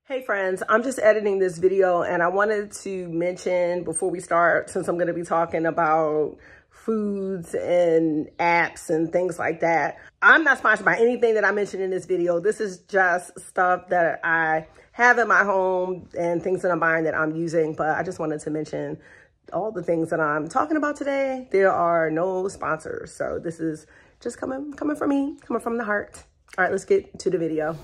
Hey friends, I'm just editing this video and I wanted to mention before we start, since I'm going to be talking about foods and apps and things like that, I'm not sponsored by anything that I mentioned in this video. This is just stuff that I have in my home and things that I'm buying that I'm using, but I just wanted to mention all the things that I'm talking about today. There are no sponsors, so this is just coming from me, coming from the heart. All right, let's get to the video.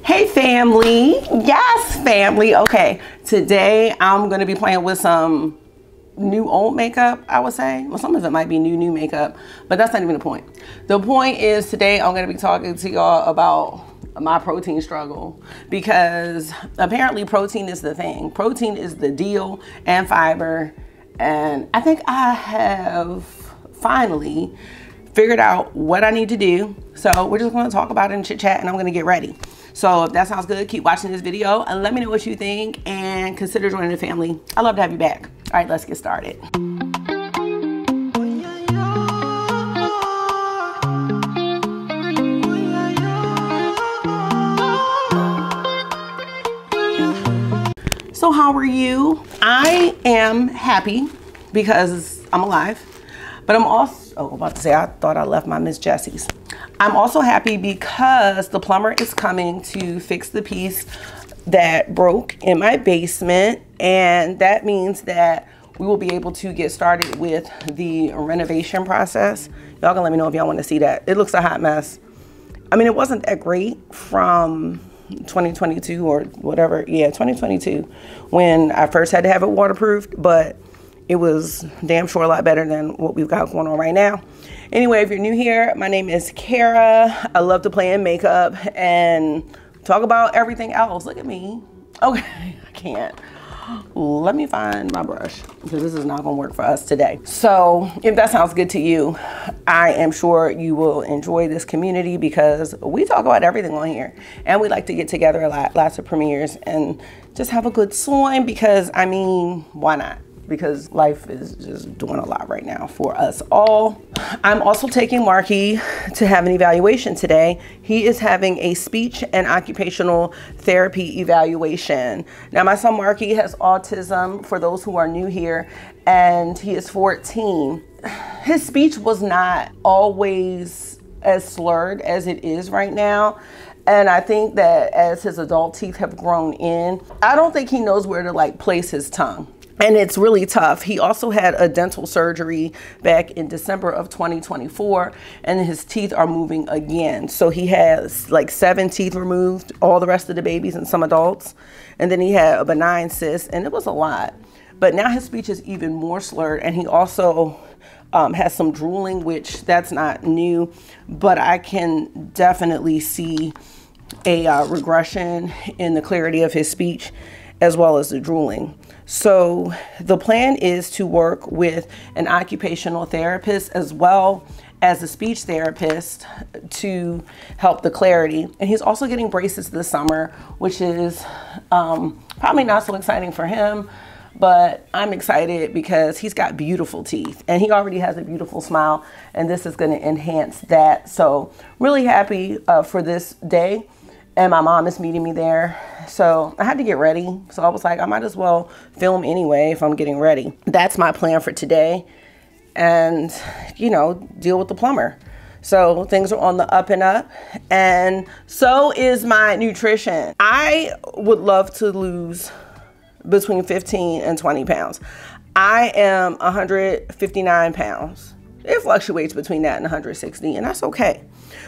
Hey family, yes family. Okay, today I'm gonna be playing with some new old makeup, I would say. Well, some of it might be new makeup, but that's not even the point. The point is today I'm gonna be talking to y'all about my protein struggle, because apparently protein is the thing. Protein is the deal, and fiber. And I think I have finally figured out what I need to do. So we're just gonna talk about it and chit chat, and I'm gonna get ready. So if that sounds good, keep watching this video and let me know what you think, and consider joining the family. I'd love to have you back. All right, let's get started. So how are you? I am happy because I'm alive, but I'm also, oh, about to say, I thought I left my Miss Jessie's. I'm also happy because the plumber is coming to fix the piece that broke in my basement, and that means that we will be able to get started with the renovation process. Y'all can let me know if y'all want to see that. It looks a hot mess. I mean, it wasn't that great from 2022 or whatever. Yeah, 2022, when I first had to have it waterproofed, but it was damn sure a lot better than what we've got going on right now. Anyway, if you're new here, my name is Kara. I love to play in makeup and talk about everything else. Look at me. Okay, I can't. Let me find my brush, because this is not gonna work for us today. So if that sounds good to you, I am sure you will enjoy this community, because we talk about everything on here, and we like to get together a lot, lots of premieres, and just have a good time, because I mean, why not? Because life is just doing a lot right now for us all. I'm also taking Marky to have an evaluation today. He is having a speech and occupational therapy evaluation. Now, my son Marky has autism, for those who are new here, and he is 14. His speech was not always as slurred as it is right now. And I think that as his adult teeth have grown in, I don't think he knows where to like place his tongue. And it's really tough. He also had a dental surgery back in December of 2024, and his teeth are moving again. So he has like 7 teeth removed, all the rest of the babies and some adults. And then he had a benign cyst, and it was a lot. But now his speech is even more slurred, and he also has some drooling, which that's not new, but I can definitely see a regression in the clarity of his speech as well as the drooling. So the plan is to work with an occupational therapist as well as a speech therapist to help the clarity. And he's also getting braces this summer, which is probably not so exciting for him, but I'm excited because he's got beautiful teeth and he already has a beautiful smile, and this is going to enhance that. So really happy for this day. And my mom is meeting me there. So I had to get ready. So I was like, I might as well film anyway if I'm getting ready. That's my plan for today. And, you know, deal with the plumber. So things are on the up and up. And so is my nutrition. I would love to lose between 15 and 20 pounds. I am 159 pounds. It fluctuates between that and 160, and that's okay.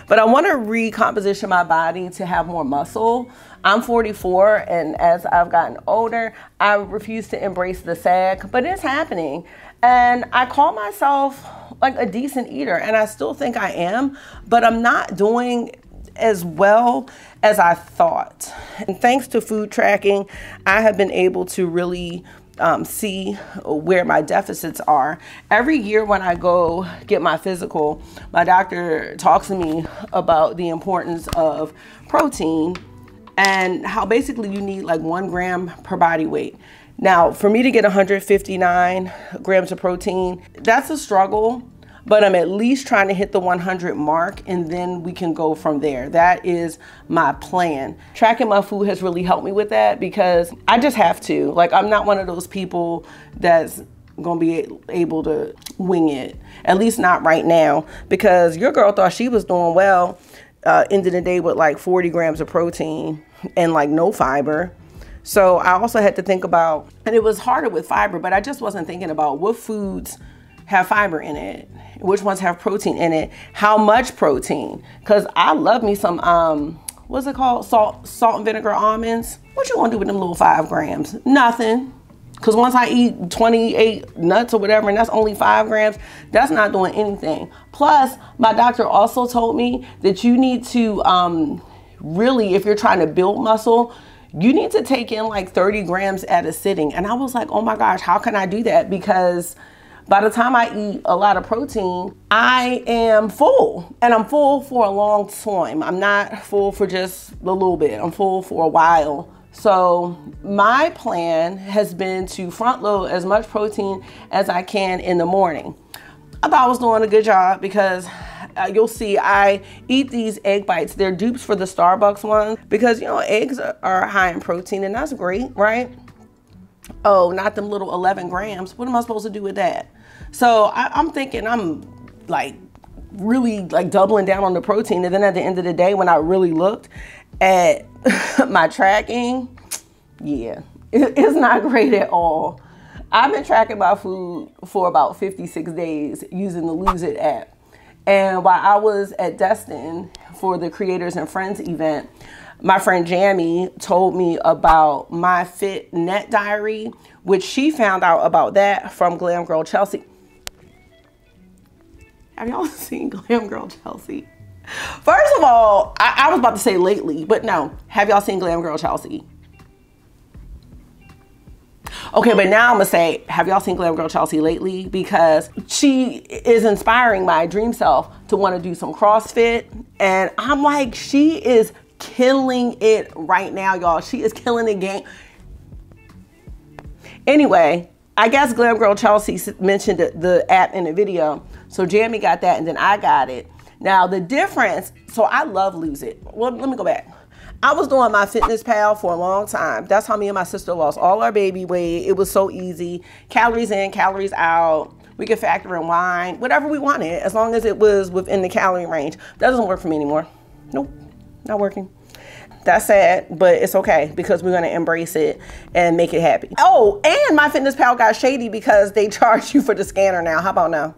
But I want to recomposition my body to have more muscle. I'm 44, and as I've gotten older, I refuse to embrace the sag, but it's happening. And I call myself like a decent eater, and I still think I am, but I'm not doing as well as I thought. And thanks to food tracking, I have been able to really see where my deficits are. Every year when I go get my physical, my doctor talks to me about the importance of protein and how basically you need like 1 gram per body weight. Now, for me to get 159 grams of protein, that's a struggle, but I'm at least trying to hit the 100 mark, and then we can go from there. That is my plan. Tracking my food has really helped me with that because I just have to. Like, I'm not one of those people that's gonna be able to wing it, at least not right now, because your girl thought she was doing well, ended the day with like 40 grams of protein and like no fiber. So I also had to think about, and it was harder with fiber, but I just wasn't thinking about what foods have fiber in it, which ones have protein in it, how much protein, because I love me some what's it called, salt and vinegar almonds. What you gonna do with them little 5 grams? Nothing. Because once I eat 28 nuts or whatever, and that's only 5 grams, that's not doing anything. Plus, my doctor also told me that you need to really, if you're trying to build muscle, you need to take in like 30 grams at a sitting. And I was like, oh my gosh, how can I do that? Because by the time I eat a lot of protein, I am full. And I'm full for a long time. I'm not full for just a little bit. I'm full for a while. So my plan has been to front load as much protein as I can in the morning. I thought I was doing a good job because you'll see I eat these egg bites. They're dupes for the Starbucks ones because, you know, eggs are high in protein, and that's great, right? Oh, not them little 11 grams. What am I supposed to do with that? So I'm thinking I'm like really like doubling down on the protein. And then at the end of the day, when I really looked at my tracking, yeah, it's not great at all. I've been tracking my food for about 56 days using the Lose It app. And while I was at Destin for the Creators and Friends event, my friend Jamie told me about my Fit Net Diary, which she found out about that from Glam Girl Chelsea. Have y'all seen Glam Girl Chelsea? First of all, I was about to say lately, but no. Have y'all seen Glam Girl Chelsea? Okay, but now I'm gonna say, have y'all seen Glam Girl Chelsea lately? Because she is inspiring my dream self to want to do some CrossFit. And I'm like, she is killing it right now, y'all. She is killing the game. Anyway, I guess Glam Girl Chelsea mentioned the app in the video. So Jamie got that and then I got it. Now the difference, so I love Lose It. Well, let me go back. I was doing my Fitness Pal for a long time. That's how me and my sister lost all our baby weight. It was so easy. Calories in, calories out. We could factor in wine, whatever we wanted, as long as it was within the calorie range. That doesn't work for me anymore. Nope, not working. That's sad, but it's okay because we're gonna embrace it and make it happy. Oh, and my Fitness Pal got shady because they charge you for the scanner now. How about now?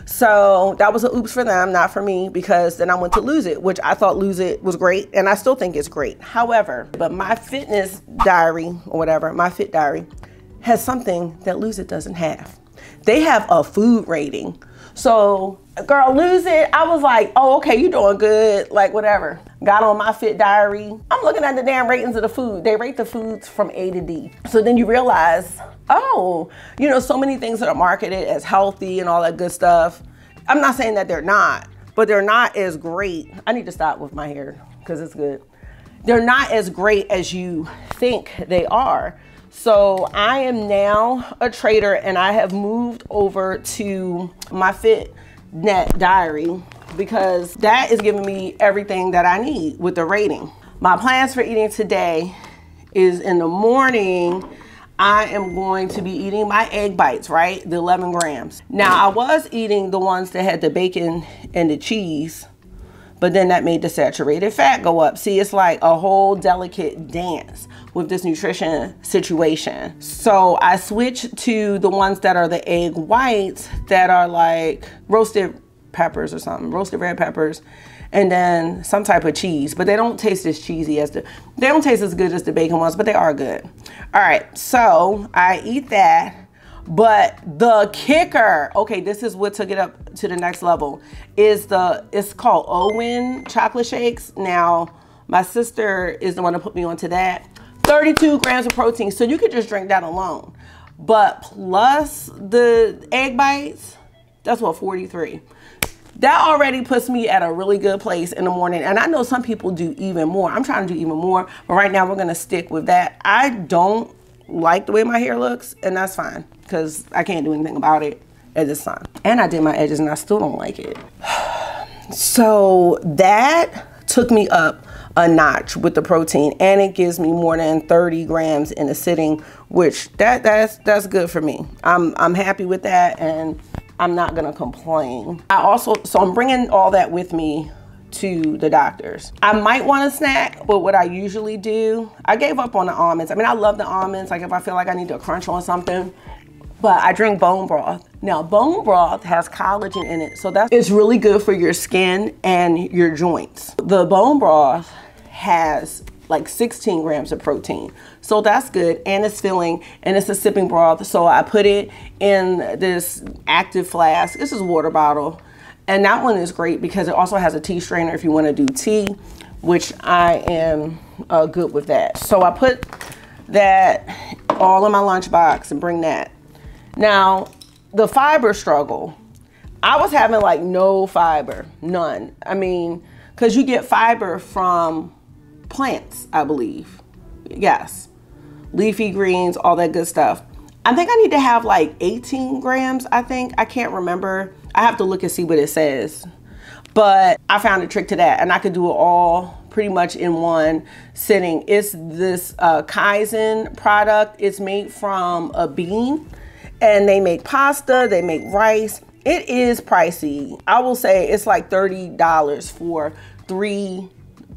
So that was an oops for them, not for me, because then I went to Lose It, which I thought Lose It was great, and I still think it's great. However, but my fitness diary, or whatever, my Fit Diary, has something that Lose It doesn't have. They have a food rating. So, girl, Lose It, I was like, oh, okay, you're doing good, like whatever. Got on my Fit Diary. I'm looking at the damn ratings of the food. They rate the foods from A to D. So then you realize, oh, you know, so many things that are marketed as healthy and all that good stuff. I'm not saying that they're not, but they're not as great. I need to stop with my hair because it's good. They're not as great as you think they are. So I am now a trader and I have moved over to my Fit Net Diary because that is giving me everything that I need with the rating. My plans for eating today is in the morning, I am going to be eating my egg bites, right? The 11 grams. Now I was eating the ones that had the bacon and the cheese, but then that made the saturated fat go up. See, it's like a whole delicate dance with this nutrition situation. So I switched to the ones that are the egg whites that are like roasted peppers or something, roasted red peppers, and then some type of cheese, but they don't taste as cheesy as they don't taste as good as the bacon ones, but they are good. All right, so I eat that. But the kicker, okay, this is what took it up to the next level, is it's called Owen chocolate shakes. Now, my sister is the one that put me onto that. 32 grams of protein, so you could just drink that alone. But plus the egg bites, that's what, 43. That already puts me at a really good place in the morning. And I know some people do even more. I'm trying to do even more, but right now we're gonna stick with that. I don't like the way my hair looks, and that's fine because I can't do anything about it at this time. And I did my edges and I still don't like it. So that took me up a notch with the protein, and it gives me more than 30 grams in a sitting, which that's good for me. I'm happy with that, and I'm not gonna complain. So I'm bringing all that with me to the doctors. I might want a snack, but what I usually do, I gave up on the almonds. I mean, I love the almonds, like if I feel like I need to crunch on something, but I drink bone broth. Now, bone broth has collagen in it, so it's really good for your skin and your joints. The bone broth has like 16 grams of protein, so that's good, and it's filling, and it's a sipping broth. So I put it in this active flask. This is a water bottle, and that one is great because it also has a tea strainer if you want to do tea, which I am good with that. So I put that all in my lunchbox and bring that. Now, the fiber struggle, I was having like no fiber, none. I mean, because you get fiber from plants, I believe. Yes. Leafy greens, all that good stuff. I think I need to have like 18 grams, I think. I can't remember. I have to look and see what it says. But I found a trick to that, and I could do it all pretty much in one sitting. It's this Kaizen product. It's made from a bean, and they make pasta, they make rice. It is pricey. I will say it's like $30 for 3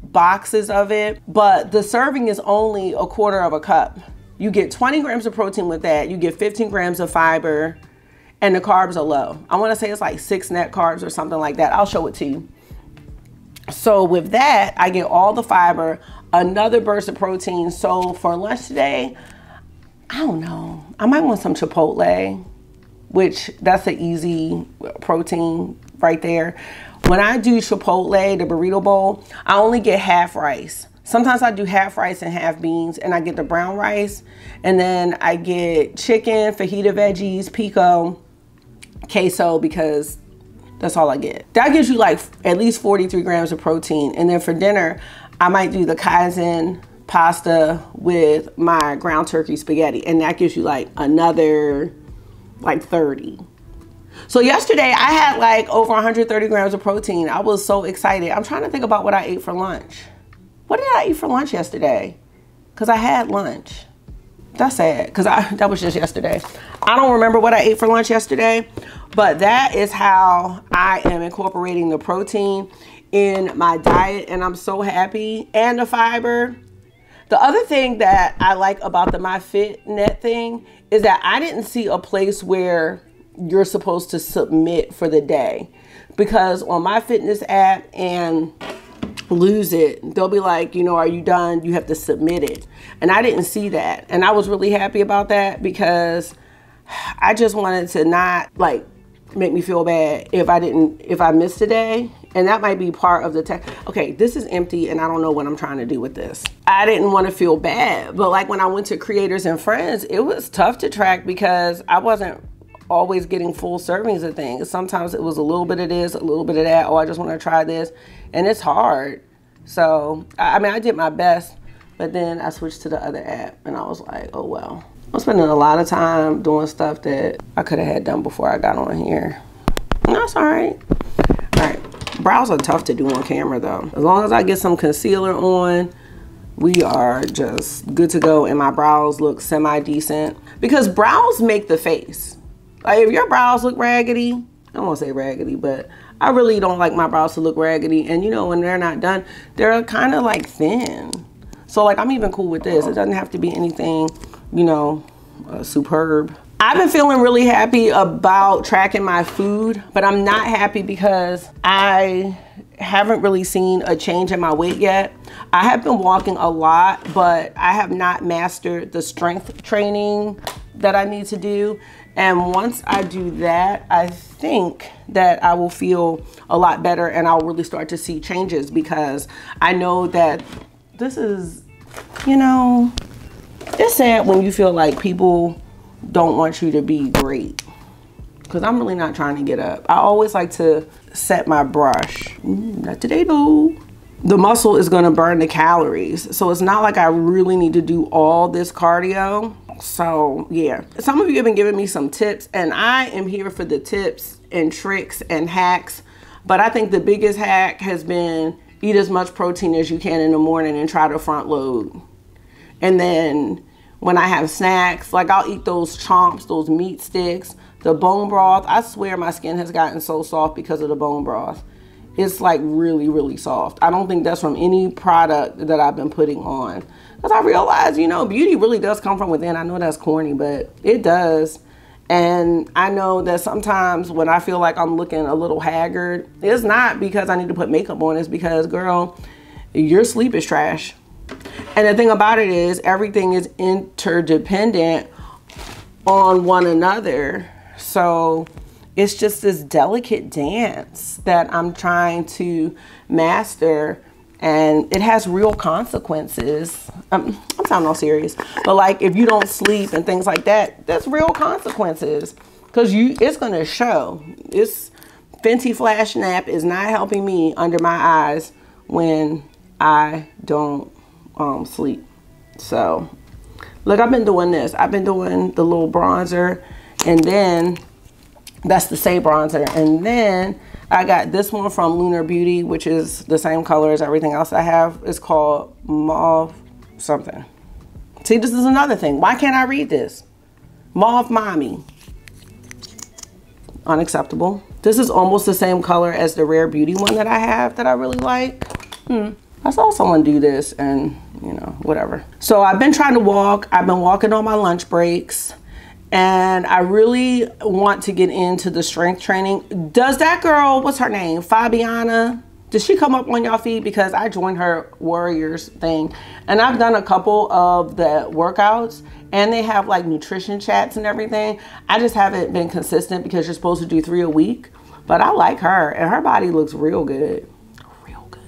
boxes of it, but the serving is only 1/4 cup. You get 20 grams of protein with that. You get 15 grams of fiber, and the carbs are low. I want to say it's like 6 net carbs or something like that. I'll show it to you. So with that, I get all the fiber, another burst of protein. So for lunch today, I don't know, I might want some Chipotle, which that's an easy protein right there. When I do Chipotle, the burrito bowl, I only get half rice. Sometimes I do half rice and half beans, and I get the brown rice, and then I get chicken, fajita veggies, pico, queso, because that's all I get. That gives you like at least 43 grams of protein. And then for dinner, I might do the Kaizen pasta with my ground turkey spaghetti, and that gives you like another like 30. So yesterday I had like over 130 grams of protein. I was so excited. I'm trying to think about what I ate for lunch. What did I eat for lunch yesterday? Because I had lunch. That's sad, because that was just yesterday. I don't remember what I ate for lunch yesterday, but that is how I am incorporating the protein in my diet, and I'm so happy. And the fiber. The other thing that I like about the MyFitNet thing is that I didn't see a place where you're supposed to submit for the day, because on my fitness app and Lose It, they'll be like, you know, are you done? You have to submit it. And I didn't see that. And I was really happy about that, because I just wanted to not like make me feel bad if I missed a day. And that might be part of the tech. Okay, this is empty and I don't know what I'm trying to do with this. I didn't want to feel bad, but like when I went to Creators and Friends, it was tough to track because I wasn't always getting full servings of things. Sometimes it was a little bit of this, a little bit of that. Oh, I just want to try this. And it's hard. So, I mean, I did my best, but then I switched to the other app and I was like, oh, well. I'm spending a lot of time doing stuff that I could have had done before I got on here. And that's all right. All right. Brows are tough to do on camera though. As long as I get some concealer on, we are just good to go, and my brows look semi-decent, because brows make the face. Like if your brows look raggedy, I don't want to say raggedy, but I really don't like my brows to look raggedy. And you know, when they're not done, they're kind of like thin. So like I'm even cool with this. It doesn't have to be anything, you know, superb. I've been feeling really happy about tracking my food, but I'm not happy because I haven't really seen a change in my weight yet. I have been walking a lot, but I have not mastered the strength training that I need to do. And once I do that, I think that I will feel a lot better and I'll really start to see changes, because I know that this is, you know, it's sad when you feel like people don't want you to be great, because I'm really not trying to get up. I always like to set my brush. Not today though. the muscle is going to burn the calories. So it's not like I really need to do all this cardio. So yeah, some of you have been giving me some tips, and I am here for the tips and tricks and hacks. But I think the biggest hack has been eat as much protein as you can in the morning and try to front load. And then when I have snacks, like I'll eat those chomps, those meat sticks, the bone broth. I swear my skin has gotten so soft because of the bone broth. It's like really, really soft. I don't think that's from any product that I've been putting on. Because I realize, you know, beauty really does come from within. I know that's corny, but it does. And I know that sometimes when I feel like I'm looking a little haggard, it's not because I need to put makeup on. It's because, girl, your sleep is trash. And the thing about it is everything is interdependent on one another. So it's just this delicate dance that I'm trying to master, and it has real consequences. I'm sounding all serious, but like if you don't sleep and things like that, that's real consequences, because it's gonna show. This Fenty Flash Nap is not helping me under my eyes when I don't sleep. So look, I've been doing this. I've been doing the little bronzer, and then that's the Say bronzer. And then I got this one from Lunar Beauty, which is the same color as everything else I have. It's called Mauve something. See, this is another thing. Why can't I read this? Mauve Mommy. Unacceptable. This is almost the same color as the Rare Beauty one that I have that I really like. I saw someone do this and, you know, whatever. So I've been trying to walk. I've been walking on my lunch breaks. And I really want to get into the strength training. Does that girl, what's her name? Fabiana? Does she come up on y'all feed? Because I joined her Warriors thing. And I've done a couple of the workouts. And they have like nutrition chats and everything. I just haven't been consistent because you're supposed to do 3 a week. But I like her. And her body looks real good. Real good.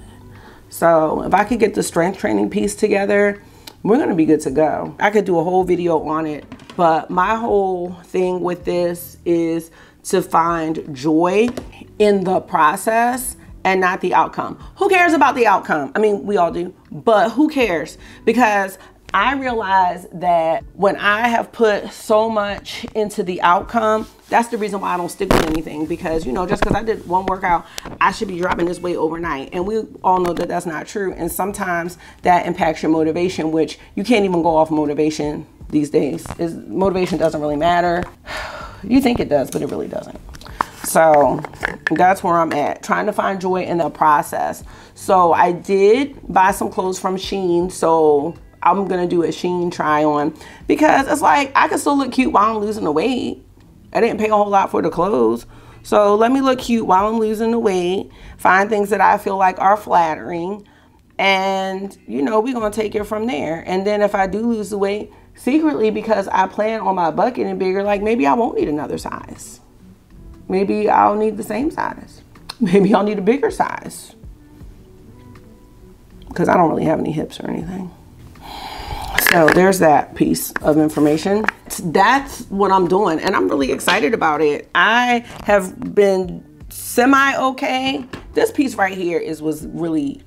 So if I could get the strength training piece together, we're going to be good to go. I could do a whole video on it. But my whole thing with this is to find joy in the process and not the outcome. Who cares about the outcome? I mean, we all do, but who cares? Because I realize that when I have put so much into the outcome, that's the reason why I don't stick with anything. Because, you know, just because I did one workout, I should be dropping this weight overnight. And we all know that that's not true. And sometimes that impacts your motivation, which you can't even go off motivation these days. Motivation doesn't really matter. You think it does, but it really doesn't. So that's where I'm at, trying to find joy in the process. So I did buy some clothes from Shein. So I'm going to do a Shein try on, because it's like I can still look cute while I'm losing the weight. I didn't pay a whole lot for the clothes. So let me look cute while I'm losing the weight, find things that I feel like are flattering. And, you know, we're going to take it from there. And then if I do lose the weight, secretly, because I plan on my butt getting bigger, like maybe I won't need another size. Maybe I'll need the same size. Maybe I'll need a bigger size, because I don't really have any hips or anything. So there's that piece of information. That's what I'm doing, and I'm really excited about it. I have been semi-okay. This piece right here was really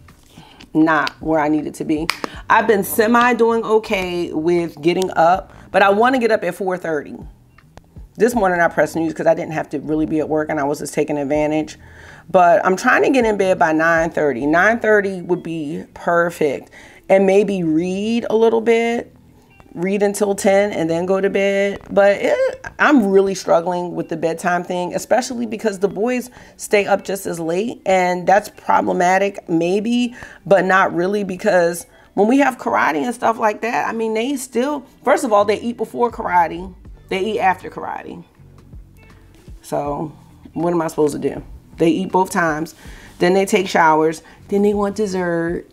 not where I needed to be. I've been semi doing okay with getting up, but I want to get up at 4:30. This morning I pressed snooze because I didn't have to really be at work and I was just taking advantage. But I'm trying to get in bed by 9:30. 9:30 would be perfect. And maybe read a little bit, read until 10 and then go to bed. But I'm really struggling with the bedtime thing, especially because the boys stay up just as late, and that's problematic maybe, but not really, because when we have karate and stuff like that, I mean, they still, first of all, they eat before karate, they eat after karate. So what am I supposed to do? They eat both times, then they take showers, then they want dessert.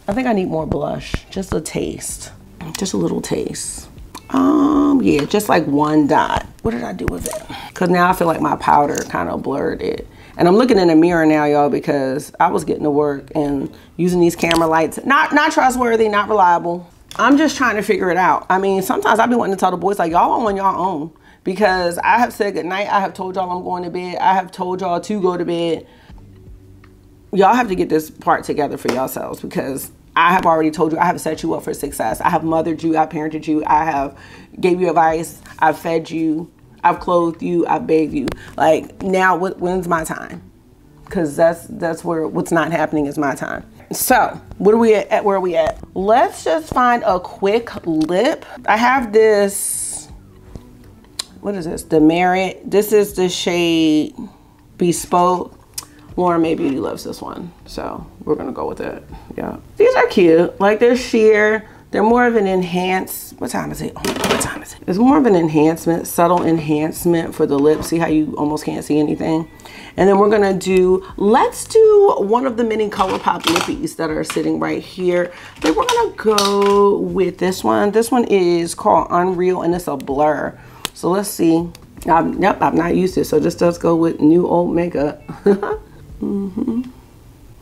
I think I need more blush, just a taste, just a little taste. Yeah, just like one dot. What did I do with it? Because now I feel like my powder kind of blurred it. And I'm looking in the mirror now, y'all, because I was getting to work and using these camera lights. Not trustworthy, not reliable. I'm just trying to figure it out. I mean, sometimes I've been wanting to tell the boys, like, y'all on your own. Because I have said goodnight. I have told y'all I'm going to bed. I have told y'all to go to bed. y'all have to get this part together for yourselves, because I have already told you, I have set you up for success. I have mothered you, I've parented you, I have gave you advice, I've fed you, I've clothed you, I've bathed you. Like, now when's my time? Because that's where what's not happening is my time. So what are we at? Where are we at? Let's just find a quick lip. I have this, what is this? The Merit. This is the shade Bespoke. Lauren May Beauty loves this one, so we're gonna go with it. Yeah, these are cute. Like, they're sheer. They're more of an enhanced, what time is it? Oh, what time is it? It's more of an enhancement, subtle enhancement for the lips. See how you almost can't see anything? And then we're gonna do, let's do one of the mini ColourPop lippies that are sitting right here. Then we're gonna go with this one. This one is called Unreal, and it's a blur. So let's see. Yep, I've not used it, so this does go with new old makeup.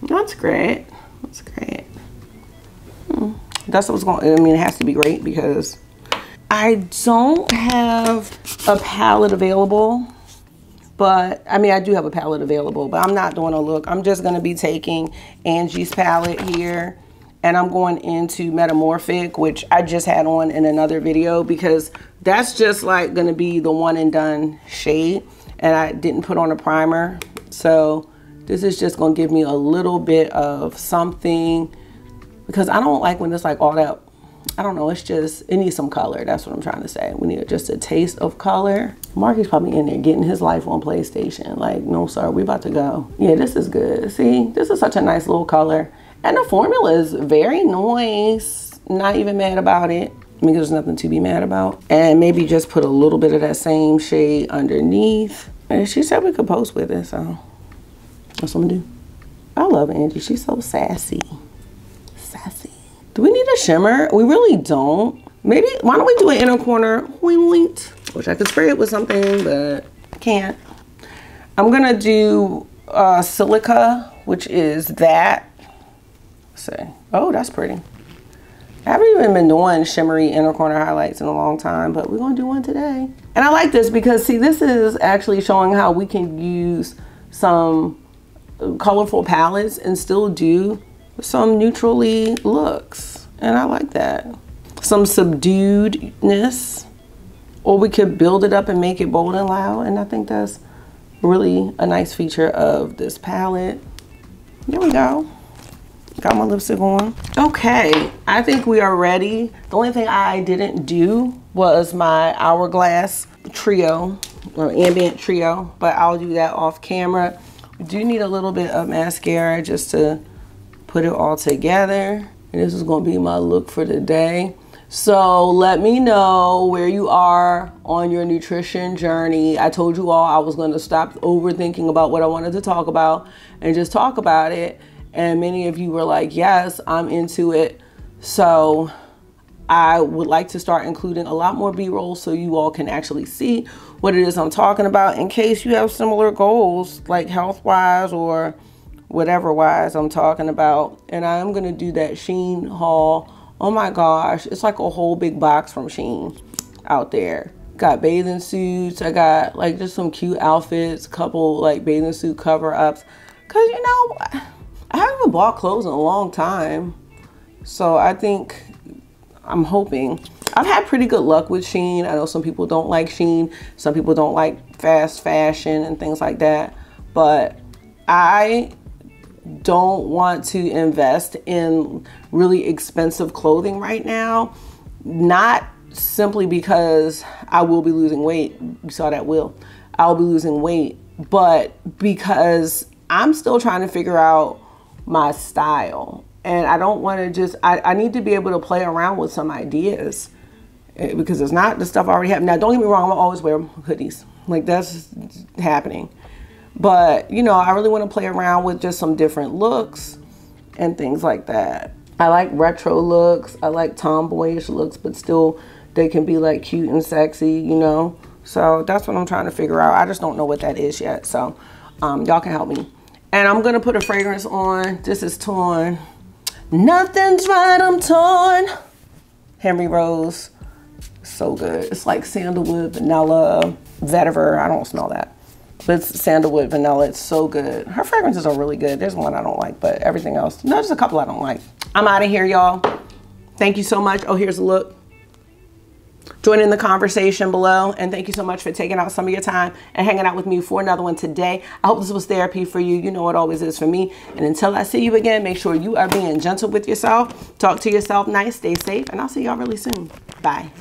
That's great. That's great. That's what's going, I mean, it has to be great because I don't have a palette available, but I mean, I do have a palette available, but I'm not doing a look. I'm just going to be taking Angie's palette here, and I'm going into Metamorphic, which I just had on in another video, because that's just like going to be the one and done shade, and I didn't put on a primer. So this is just going to give me a little bit of something, because I don't like when it's like all that, I don't know, it's just, it needs some color. That's what I'm trying to say. We need just a taste of color. Marky's probably in there getting his life on PlayStation. Like, no sir, we about to go. Yeah, this is good. See, this is such a nice little color. And the formula is very nice. Not even mad about it. I mean, there's nothing to be mad about. And maybe just put a little bit of that same shade underneath. And she said we could post with it, so that's what I'm gonna do. I love Angie, she's so sassy. Sassy. Do we need a shimmer? We really don't. Maybe, why don't we do an inner corner? Wish I could spray it with something, but can't. I'm gonna do Silica, which is that. Let's see. Oh, that's pretty. I haven't even been doing shimmery inner corner highlights in a long time, but we're gonna do one today. And I like this because, see, this is actually showing how we can use some colorful palettes and still do some neutrally looks, and I like that. Some subduedness, or we could build it up and make it bold and loud, and I think that's really a nice feature of this palette. There we go. Got my lipstick on. Okay, I think we are ready. The only thing I didn't do was my Hourglass Trio, or Ambient Trio, but I'll do that off camera. We do need a little bit of mascara just to put it all together. And this is gonna be my look for the day. So let me know where you are on your nutrition journey. I told you all I was gonna stop overthinking about what I wanted to talk about and just talk about it. And many of you were like, yes, I'm into it. So I would like to start including a lot more B-roll so you all can actually see what it is I'm talking about, in case you have similar goals, like health-wise or whatever wise I'm talking about. And I am gonna do that Shein haul. Oh my gosh, it's like a whole big box from Shein out there. Got bathing suits, I got like just some cute outfits, couple like bathing suit cover-ups, because you know, I haven't even bought clothes in a long time. So I think, I'm hoping, I've had pretty good luck with Shein. I know some people don't like Shein, some people don't like fast fashion and things like that, but I don't want to invest in really expensive clothing right now, not simply because I will be losing weight. You saw that I'll be losing weight, but because I'm still trying to figure out my style, and I don't want to just, I need to be able to play around with some ideas, because it's not the stuff I already have. Now, don't get me wrong, I'm gonna always wear hoodies, like that's happening. But, you know, I really want to play around with just some different looks and things like that. I like retro looks. I like tomboyish looks, but still they can be like cute and sexy, you know. So that's what I'm trying to figure out. I just don't know what that is yet. So y'all can help me. And I'm going to put a fragrance on. This is Torn. Nothing's right, I'm torn. Henry Rose. So good. It's like sandalwood, vanilla, vetiver. I don't smell that. But it's sandalwood vanilla. It's so good. Her fragrances are really good. There's one I don't like, but everything else. No, there's a couple I don't like. I'm out of here, y'all. Thank you so much. Oh, here's a look. Join in the conversation below. And thank you so much for taking out some of your time and hanging out with me for another one today. I hope this was therapy for you. You know it always is for me. And until I see you again, make sure you are being gentle with yourself. Talk to yourself nice. Stay safe. And I'll see y'all really soon. Bye.